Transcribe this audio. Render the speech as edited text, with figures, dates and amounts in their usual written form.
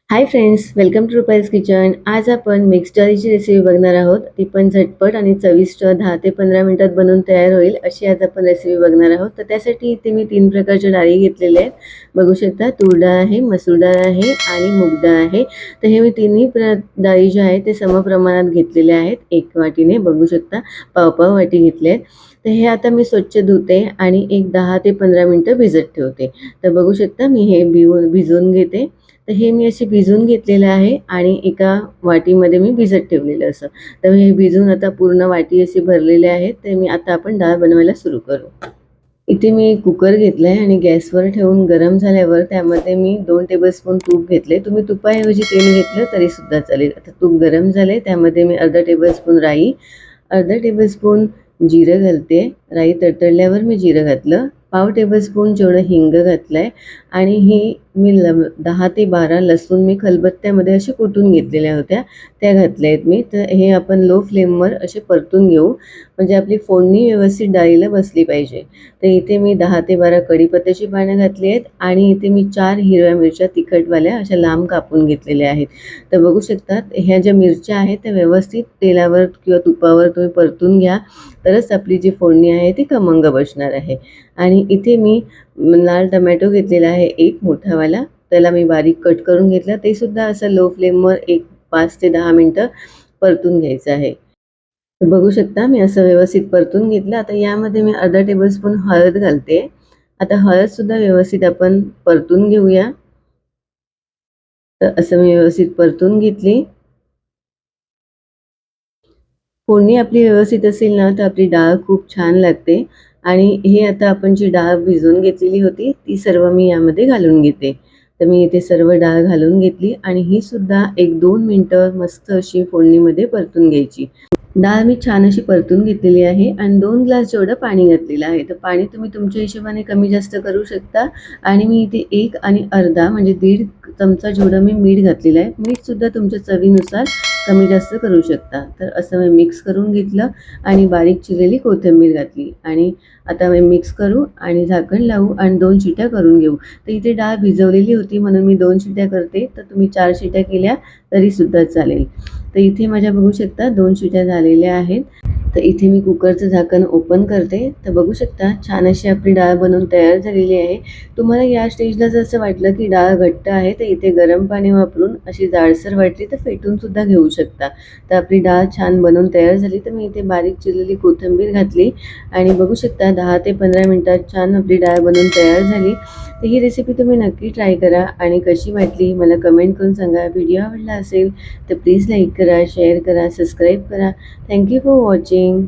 High friends, welcome to Rupai's kitchen. आज आपण mix डाळीची रेसिपी बघणार आहोत. ती पण झटपट आणि चविष्ट 10 ते 15 मिनिटात बनवून तयार होईल अशी आज आपण रेसिपी बघणार आहोत. तर त्यासाठी इथे मी 3 प्रकारच्या डाळी घेतलेल्या आहेत. बघू शकता, तूर डाळ आहे, मसूर डाळ आहे आणि मूग डाळ आहे. तर हे मी तिन्ही डाळी ज्या आहेत ते समप्रमाणात घेतलेले आहेत. एक वाटीने बघू शकता पाव वाटी घेतले आहेत. तर हे आता मी स्वच्छ धुते आणि एक 10 ते 15 मिनिटं भिजत ठेवते. तर बघू शकता मी हे भिजवून घेते. तर हे मी असे भिजवून घेतलेले आहे आणि एका वाटीमध्ये मी भिजत ठेवलेलं असं. तर हे भिजून आता पूर्ण वाटी अशी भरलेले आहेत. तर मी आता आपण डाळ बनवायला सुरू करू. इथे मी कुकर घेतलाय आणि गॅसवर ठेवून गरम झाल्यावर त्यामध्ये मी 2 टेबलस्पून तूप घेतले. तुम्ही तुपाऐवजी तेल घेतलं तरी सुद्धा चालेल. आता तूप गरम झाले, त्यामध्ये मी अर्धा टेबलस्पून राई, अर्धा टेबलस्पून जिरं घालते. राई तडतडल्यावर मी जिरं घातलं. पाव टेबलस्पून जेवढं हिंग घातलंय आणि ही मी 10 ते 12 लसूण मी खलबत्त्यामध्ये असे कुटून घेतलेल्या होत्या, त्या घातल्या आहेत मी. तर हे आपण लो फ्लेमवर असे परतून घेऊ, म्हणजे आपली फोडणी व्यवस्थित डाळीला बसली पाहिजे. तर इथे मी 10 ते 12 कढीपत्त्याची पानं घातली आहेत आणि इथे मी 4 हिरव्या मिरच्या तिखटवाल्या अशा लांब कापून घेतलेल्या आहेत. तर बघू शकता ह्या ज्या मिरच्या आहेत त्या व्यवस्थित तेलावर किंवा तुपावर तुम्ही परतून घ्या, तरच आपली जी फोडणी आहे ती खमंग बसणार आहे. आणि इथे मी लाल टमॅटो घेतलेला आहे एक मोठावाला, त्याला मी बारीक कट करून घेतला. ते सुद्धा असं लो फ्लेमवर एक 5 ते 10 मिनटं परतून घ्यायचं आहे. तर बघू शकता मी असं व्यवस्थित परतून घेतलं. आता यामध्ये मी अर्धा टेबलस्पून हळद घालते. आता हळद सुद्धा व्यवस्थित आपण परतून घेऊया. तर असं मी व्यवस्थित परतून घेतली. फोडणी आपली व्यवस्थित असेल ना तर आपली डाळ खूप छान लागते. आणि हे आता आपण जी डाळ भिजवून घेतलेली होती ती सर्व मी यामध्ये घालून घेते. तर मी इथे सर्व डाळ घालून घेतली आणि ही सुद्धा 1-2 मिनिटं मस्त अशी फोडणीमध्ये परतून घ्यायची. डाळ मी छान अशी परतून घेतलेली आहे आणि 2 ग्लास जेवढं पाणी घातलेलं आहे. तर पाणी तुम्ही तुमच्या हिशोबाने कमी जास्त करू शकता. आणि मी इथे 1 आणि अर्धा म्हणजे 1.5 चमचा जेवढं मी मीठ घातलेलं आहे. मीठसुद्धा तुमच्या चवीनुसार कमी जास्त करू शकता. तर असं मी मिक्स करून घेतलं आणि बारीक चिरलेली कोथिंबीर घातली आणि आता मी मिक्स करू आणि झाकण लावू आणि 2 शिट्या करून घेऊ. तर इथे डाळ भिजवलेली होती म्हणून मी 2 शिट्या करते. तर तुम्ही 4 शिट्या केल्या तरीसुद्धा चालेल. तर इथे माझ्या बघू शकता 2 शिट्या झालेल्या आहेत. तर इथे मी कुकरचं झाकण ओपन करते. तर बघू शकता छान अशी आपली डाळ बनवून तयार झालेली आहे. तुम्हाला या स्टेजला जर असं वाटलं की डाळ घट्ट आहे तर इथे गरम पाणी वापरून अशी जाडसर वाटली तर फेटून सुद्धा घेऊ शकता. तर आपली डाळ छान बनवून तयार झाली. तर मी इथे बारीक चिरलेली कोथिंबीर घातली आणि बघू शकता 10 ते 15 मिनिटात छान आपली डाळ बनवून तयार झाली. तर ही रेसिपी तुम्ही नक्की ट्राय करा आणि कशी वाटली मला कमेंट करून सांगा. व्हिडिओ आवडला असेल तर प्लीज लाईक करा, शेअर करा, सबस्क्राईब करा. Thank you for watching.